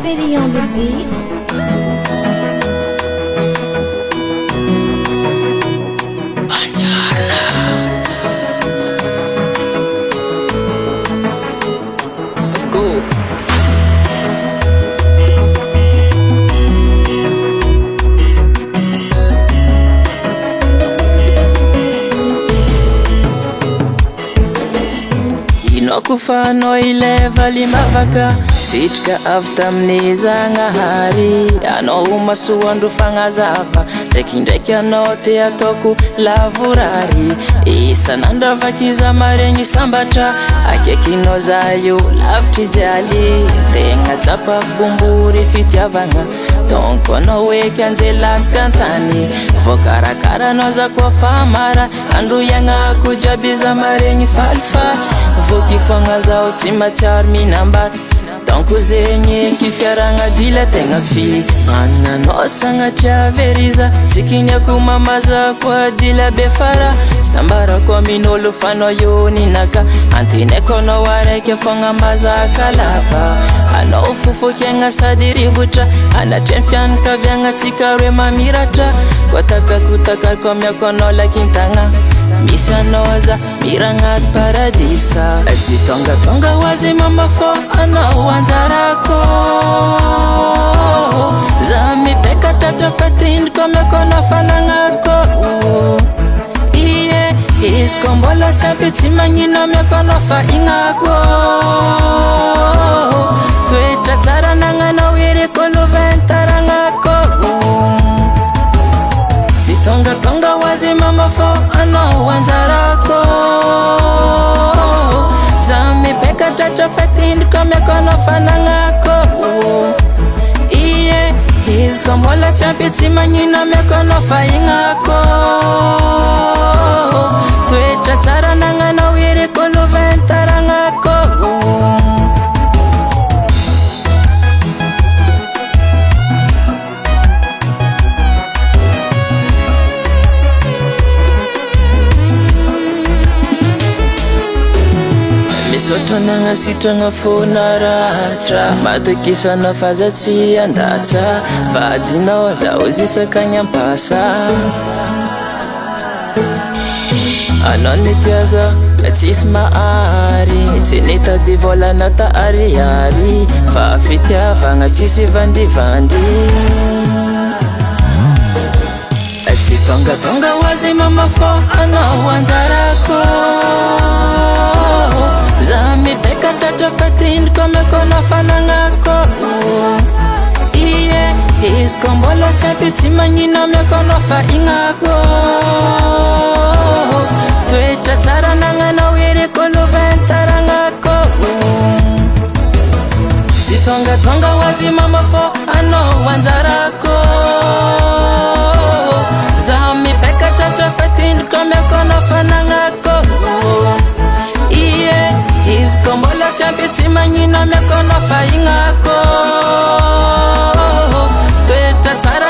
Javery on the beat. Kufanao ileva limavaka sitrika avy tamin'ny Zagnahary anao masoandro fagnazava ndraikindraiky anao te ataoko lavorary isan'andro avakiza maregny sambatra akaikinao za io lavitry jialy tegna tsapa bombory fitiavagna donc anao eky anjelasika antany vokarakaranao za koa fa mara andro iagnako jiaby za maregny falifaly voky fogna zao tsy matsiaro minambara donc zegny eky fiaragna dila tegna fi ananao sagnatria veriza tsy kiniako mamaza koa dila be fara sy tambarako amin'olo fanao io ninaka antinaiko anao araiky fogna mazaka lava anao fofokiagna sady rivotra anatreny fianakaviagna tsika roe mamiratra koa takakotakako amiako anao lakintagna misy anao za miragnaty paradisa tsy tongatonga hoazy mamafô anao anjarako za mipeka tratra fatindriko amiako anao fanagnako ie izy koa mbola tsy ampy tsy magnino amiako anao fa ignako toetra tsara nagnanao irekoloventaragnako tsy tongatonga hoazy mamafô anao anjarako za mipeka tratra fatindriko amiako anao fanagnako ie izy koa mbola tsy ampy tsy magnino amiako anao fa ignako toetra tsara nagnanao irekoloventaragnako misaotra nagnasitragna fonaratra matokisana fazatsy andatsa vadinao zaho zisakagny ampasa anao nitiaza tsisy mahary tsy nitady volana ta ariary fa fitiavagna tsisy vandivandy tsy tongatonga hoazy mamafô anao anjarako za mipeka tratra fatindriko amiako anao fanagnako ie izy koa mbola tsy ampy tsy magnino amiako anao fa ignako toetra tsara nagnanao irekoloventaragnako tsy tongatonga hoazy mamafô anao anjarako za mipeka tratra fatindriko amiako anao fanagnako ie izy koa mbola tsy ampy tsy magnino amiako anao fa ignako toetra tsara